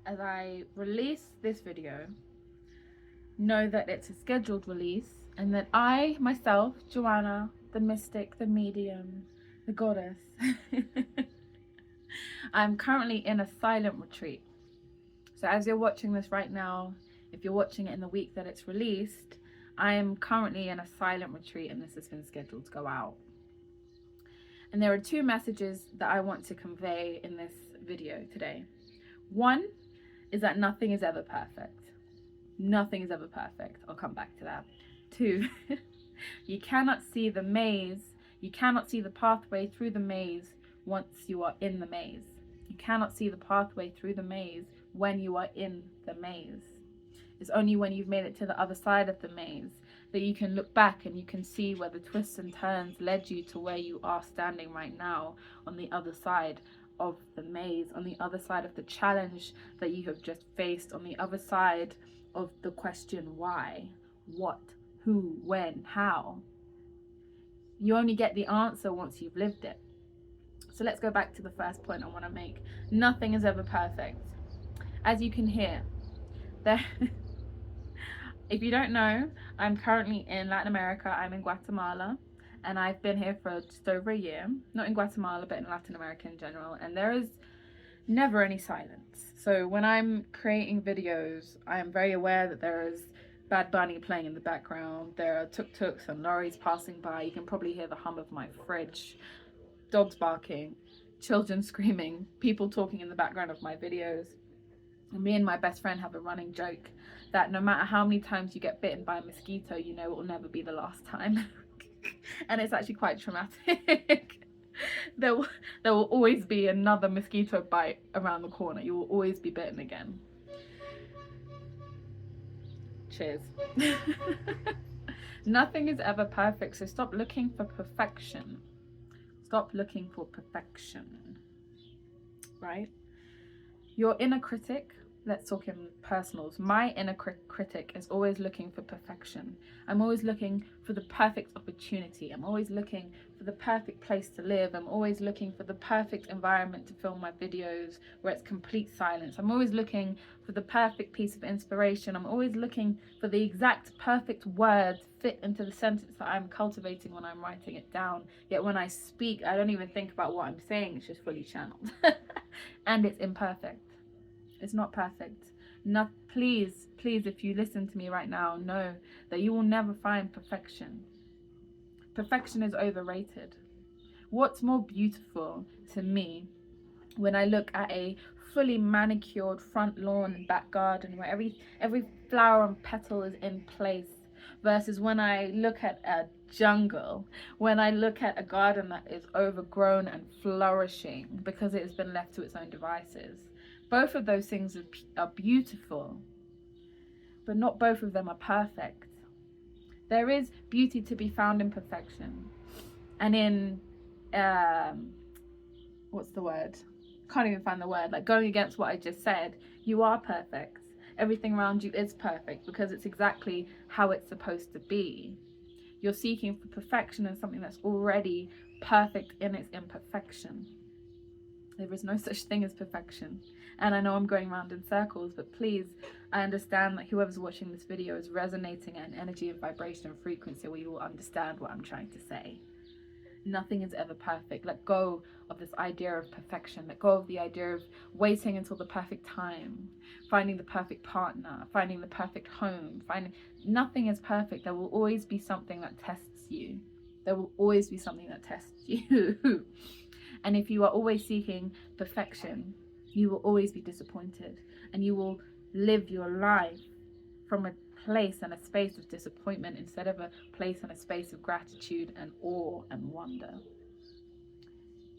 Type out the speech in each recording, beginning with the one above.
as I release this video, know that it's a scheduled release and that I, myself, Joanna, the mystic, the medium, the goddess, I'm currently in a silent retreat. So as you're watching this right now, if you're watching it in the week that it's released, I am currently in a silent retreat and this has been scheduled to go out. And there are two messages that I want to convey in this video today. One is that nothing is ever perfect. Nothing is ever perfect. I'll come back to that. Two, you cannot see the maze. You cannot see the pathway through the maze once you are in the maze. You cannot see the pathway through the maze when you are in the maze. It's only when you've made it to the other side of the maze that you can look back and you can see where the twists and turns led you to where you are standing right now on the other side of the maze, on the other side of the challenge that you have just faced, on the other side of the question why, what, who, when, how. You only get the answer once you've lived it. So let's go back to the first point I want to make. Nothing is ever perfect. As you can hear, there if you don't know, I'm currently in Latin America. I'm in Guatemala and I've been here for just over a year. Not in Guatemala, but in Latin America in general. And there is never any silence. So when I'm creating videos, I am very aware that there is Bad Bunny playing in the background. There are tuk-tuks and lorries passing by. You can probably hear the hum of my fridge, dogs barking, children screaming, people talking in the background of my videos. And me and my best friend have a running joke that no matter how many times you get bitten by a mosquito, you know it will never be the last time. And it's actually quite traumatic. There will always be another mosquito bite around the corner. You will always be bitten again. Cheers. Nothing is ever perfect, so stop looking for perfection. Stop looking for perfection, right? Your inner critic, let's talk in personals. My inner critic is always looking for perfection. I'm always looking for the perfect opportunity. I'm always looking for the perfect place to live. I'm always looking for the perfect environment to film my videos where it's complete silence. I'm always looking for the perfect piece of inspiration. I'm always looking for the exact perfect word fit into the sentence that I'm cultivating when I'm writing it down. Yet when I speak, I don't even think about what I'm saying. It's just fully channeled. And it's imperfect. It's not perfect. Not, please, if you listen to me right now, know that you will never find perfection. Perfection is overrated. What's more beautiful to me when I look at a fully manicured front lawn and back garden where every flower and petal is in place, versus when I look at a jungle, when I look at a garden that is overgrown and flourishing because it has been left to its own devices. Both of those things are beautiful, but not both of them are perfect. There is beauty to be found in perfection. And in, what's the word? Can't even find the word. Like going against what I just said, you are perfect. Everything around you is perfect because it's exactly how it's supposed to be. You're seeking for perfection in something that's already perfect in its imperfection. There is no such thing as perfection. And I know I'm going around in circles, but please, I understand that whoever's watching this video is resonating at an energy and vibration and frequency where you will understand what I'm trying to say. Nothing is ever perfect. Let go of this idea of perfection. Let go of the idea of waiting until the perfect time, finding the perfect partner, finding the perfect home, nothing is perfect. There will always be something that tests you. There will always be something that tests you. And if you are always seeking perfection, you will always be disappointed, and you will live your life from a place and a space of disappointment instead of a place and a space of gratitude and awe and wonder.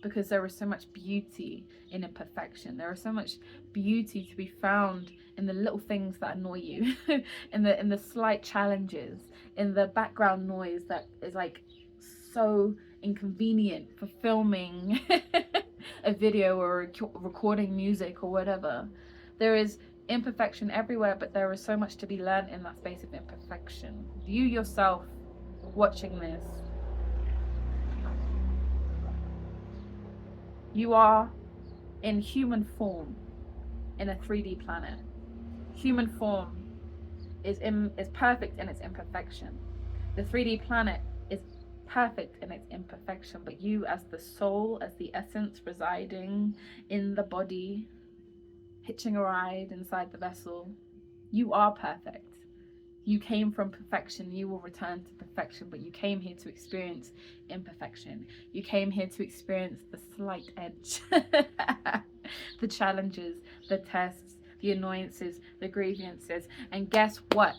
Because there is so much beauty in imperfection. There is so much beauty to be found in the little things that annoy you, in the slight challenges, in the background noise that is like so inconvenient for filming a video or recording music or whatever. There is imperfection everywhere, but there is so much to be learned in that space of imperfection. You yourself watching this, you are in human form. in a 3D planet. Human form is perfect in its imperfection. The 3D planet is perfect in its imperfection, but you as the soul, as the essence residing in the body, hitching a ride inside the vessel, you are perfect. You came from perfection, you will return to perfection, but you came here to experience imperfection. You came here to experience the slight edge, the challenges, the tests, the annoyances, the grievances. And guess what?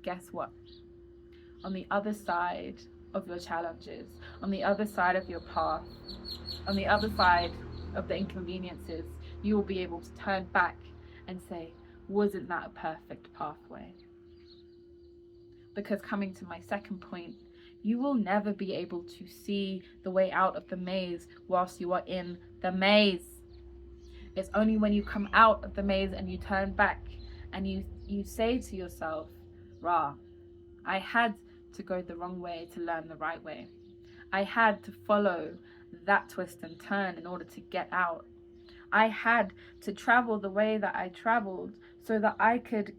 Guess what? On the other side of your challenges, on the other side of your path, on the other side of the inconveniences, you will be able to turn back and say, wasn't that a perfect pathway? Because coming to my second point, you will never be able to see the way out of the maze whilst you are in the maze. It's only when you come out of the maze and you turn back and you say to yourself, rah, I had to go the wrong way to learn the right way. I had to follow that twist and turn in order to get out. I had to travel the way that I traveled so that I could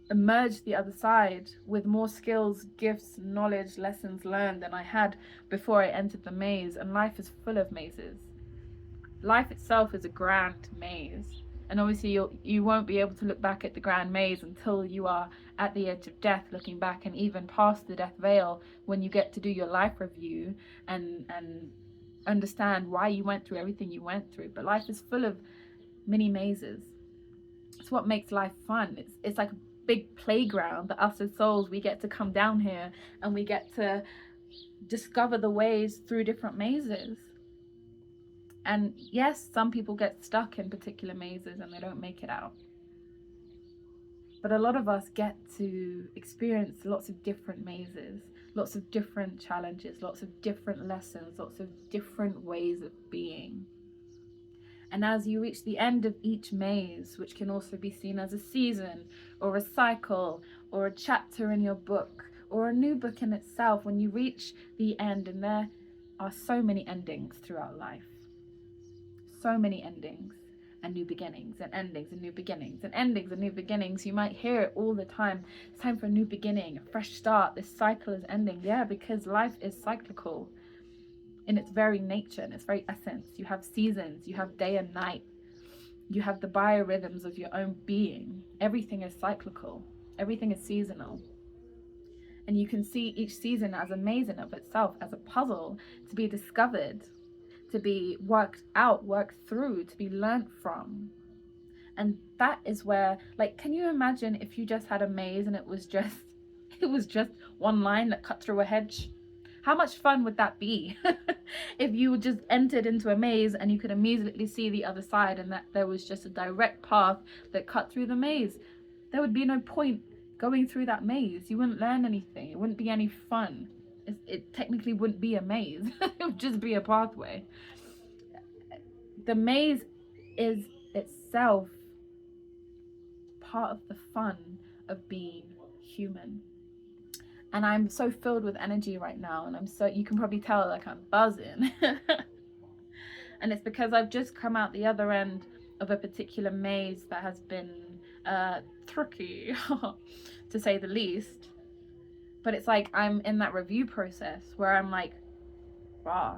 emerge the other side with more skills, gifts, knowledge, lessons learned than I had before I entered the maze. And life is full of mazes. Life itself is a grand maze. And obviously you won't be able to look back at the grand maze until you are at the edge of death, looking back, and even past the death veil when you get to do your life review and understand why you went through everything you went through. But life is full of mini mazes. It's what makes life fun. It's like a big playground that us as souls, we get to come down here and we get to discover the ways through different mazes. And yes, some people get stuck in particular mazes and they don't make it out. But a lot of us get to experience lots of different mazes, lots of different challenges, lots of different lessons, lots of different ways of being. And as you reach the end of each maze, which can also be seen as a season or a cycle or a chapter in your book or a new book in itself, when you reach the end, and there are so many endings throughout life, so many endings and new beginnings, and endings and new beginnings, and endings and new beginnings. You might hear it all the time. It's time for a new beginning, a fresh start. This cycle is ending. Yeah, because life is cyclical in its very nature, in its very essence. You have seasons, you have day and night, you have the biorhythms of your own being. Everything is cyclical, everything is seasonal. And you can see each season as a maze in of itself, as a puzzle to be discovered, to be worked out, worked through, to be learnt from. And that is where, like, can you imagine if you just had a maze and it was just one line that cut through a hedge? How much fun would that be? If you just entered into a maze and you could immediately see the other side, and that there was just a direct path that cut through the maze. There would be no point going through that maze. You wouldn't learn anything. It wouldn't be any fun. It technically wouldn't be a maze. It would just be a pathway. The maze is itself part of the fun of being human. And I'm so filled with energy right now, and you can probably tell, like, I'm buzzing. And it's because I've just come out the other end of a particular maze that has been tricky, to say the least. But it's like I'm in that review process where I'm like, rah,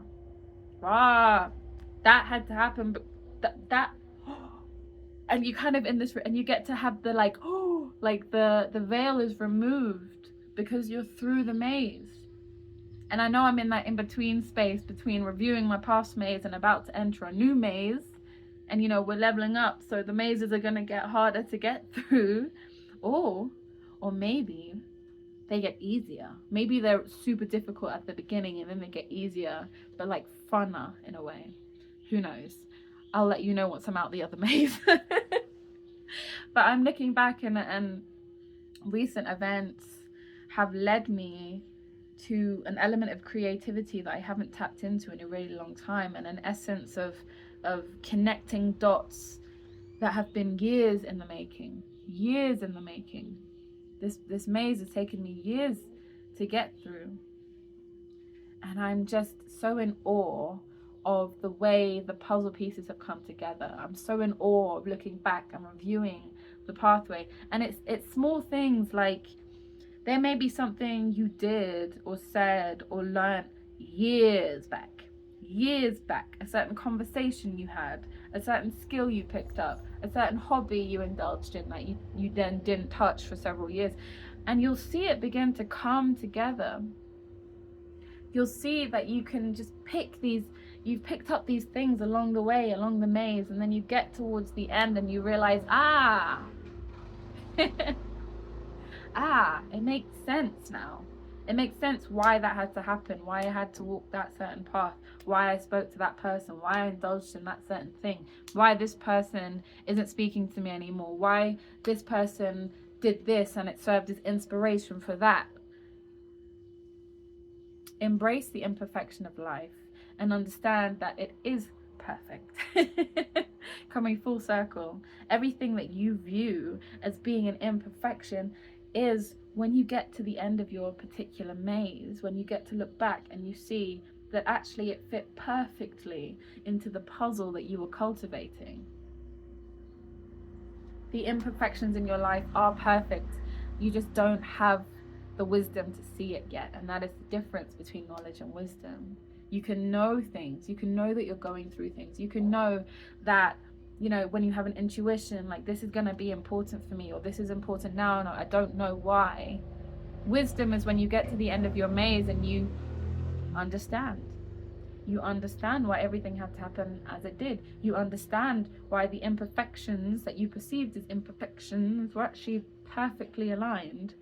that had to happen, but that and you kind of in this, and you get to have the like the veil is removed because you're through the maze. And I know I'm in that in-between space between reviewing my past maze and about to enter a new maze. And, you know, we're leveling up, so the mazes are going to get harder to get through. Or maybe they get easier. Maybe they're super difficult at the beginning and then they get easier, but like funner in a way. Who knows? I'll let you know once I'm out the other maze. But I'm looking back, and recent events have led me to an element of creativity that I haven't tapped into in a really long time, and an essence of connecting dots that have been years in the making. This maze has taken me years to get through, and I'm just so in awe of the way the puzzle pieces have come together. I'm so in awe of looking back and reviewing the pathway. And it's small things like, there may be something you did or said or learned years back, a certain conversation you had, a certain skill you picked up, a certain hobby you indulged in that you then didn't touch for several years. And you'll see it begin to come together. You'll see that you can just you've picked up these things along the way, along the maze, and then you get towards the end and you realize, it makes sense now. It makes sense why that had to happen, why I had to walk that certain path, why I spoke to that person, why I indulged in that certain thing, why this person isn't speaking to me anymore, why this person did this and it served as inspiration for that. Embrace the imperfection of life and understand that it is perfect. Coming full circle, everything that you view as being an imperfection is, when you get to the end of your particular maze, when you get to look back and you see that actually it fit perfectly into the puzzle that you were cultivating. The imperfections in your life are perfect. You just don't have the wisdom to see it yet. And that is the difference between knowledge and wisdom. You can know things. You can know that you're going through things. You can know that, when you have an intuition, like, this is going to be important for me, or this is important now, and I don't know why. Wisdom is when you get to the end of your maze and you understand. You understand why everything had to happen as it did. You understand why the imperfections that you perceived as imperfections were actually perfectly aligned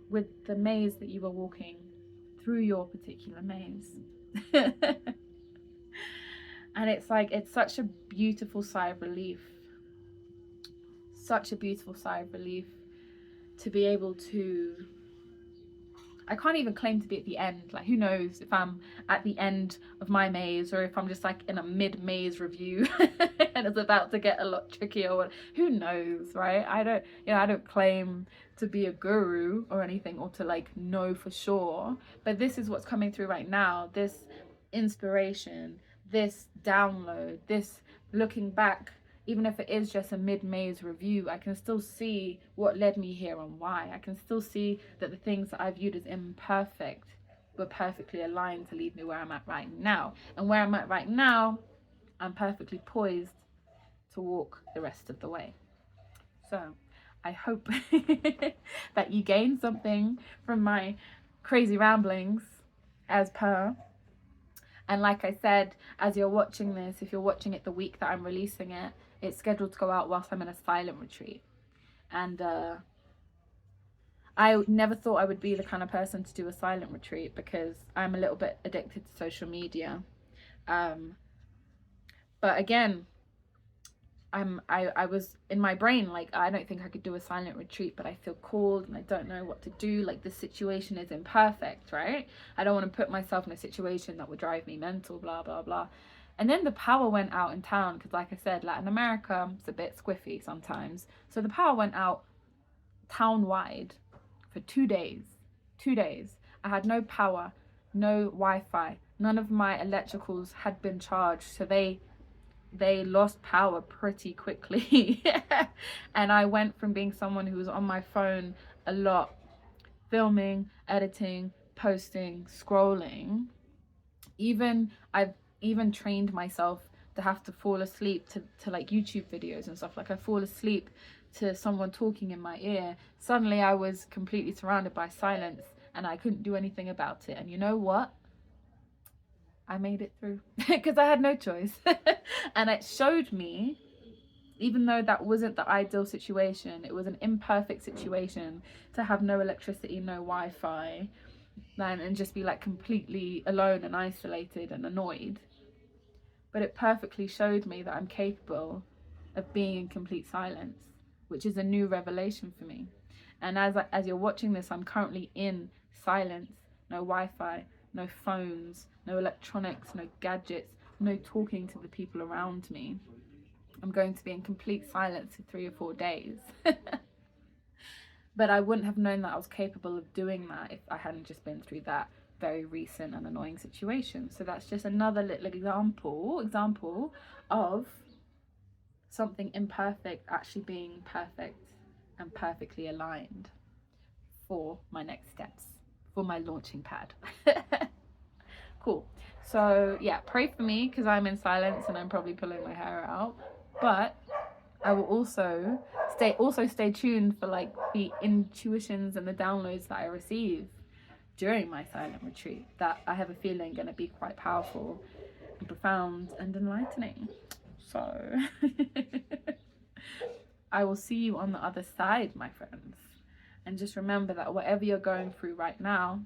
with the maze that you were walking through, your particular maze. And it's such a beautiful sigh of relief. Such a beautiful sigh of relief to be able to, I can't even claim to be at the end. Like, who knows if I'm at the end of my maze, or if I'm just like in a mid-maze review and it's about to get a lot trickier, or who knows, right? I don't claim to be a guru or anything, or to like know for sure, but this is what's coming through right now. This inspiration, this download, this looking back, even if it is just a mid-maze review, I can still see what led me here and why. I can still see that the things that I viewed as imperfect were perfectly aligned to lead me where I'm at right now. And where I'm at right now, I'm perfectly poised to walk the rest of the way. So I hope that you gain something from my crazy ramblings, as per. And like I said, as you're watching this, if you're watching it the week that I'm releasing it, it's scheduled to go out whilst I'm in a silent retreat. And I never thought I would be the kind of person to do a silent retreat, because I'm a little bit addicted to social media. But again, I was in my brain like, I don't think I could do a silent retreat, but I feel called and I don't know what to do. Like, the situation is imperfect, right? I don't want to put myself in a situation that would drive me mental, blah blah blah. And then the power went out in town, because like I said, Latin America, it's a bit squiffy sometimes. So the power went out town-wide for 2 days. 2 days. I had no power, no Wi-Fi. None of my electricals had been charged. So they lost power pretty quickly. And I went from being someone who was on my phone a lot, filming, editing, posting, scrolling. I've even trained myself to have to fall asleep to like YouTube videos and stuff. Like, I fall asleep to someone talking in my ear. Suddenly I was completely surrounded by silence and I couldn't do anything about it. And you know what? I made it through because I had no choice. And it showed me, even though that wasn't the ideal situation, it was an imperfect situation to have no electricity, no Wi-Fi, and just be like completely alone and isolated and annoyed. But it perfectly showed me that I'm capable of being in complete silence, which is a new revelation for me. And as you're watching this, I'm currently in silence, no Wi-Fi, no phones, no electronics, no gadgets, no talking to the people around me. I'm going to be in complete silence for 3 or 4 days. But I wouldn't have known that I was capable of doing that if I hadn't just been through that very recent and annoying situation. So that's just another little example of something imperfect actually being perfect and perfectly aligned for my next steps, for my launching pad. Cool. So yeah, pray for me because I'm in silence and I'm probably pulling my hair out, but I will also stay tuned for like the intuitions and the downloads that I receive during my silent retreat, that I have a feeling going to be quite powerful and profound and enlightening. So I will see you on the other side, my friends. And just remember that whatever you're going through right now,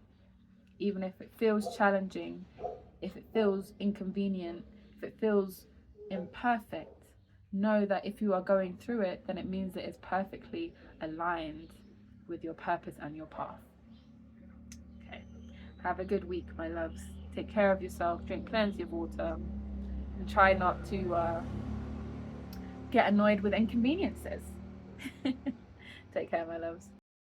even if it feels challenging, if it feels inconvenient, if it feels imperfect, know that if you are going through it, then it means it is perfectly aligned with your purpose and your path. Okay. Have a good week, my loves. Take care of yourself, drink plenty of water, and try not to get annoyed with inconveniences. Take care, my loves.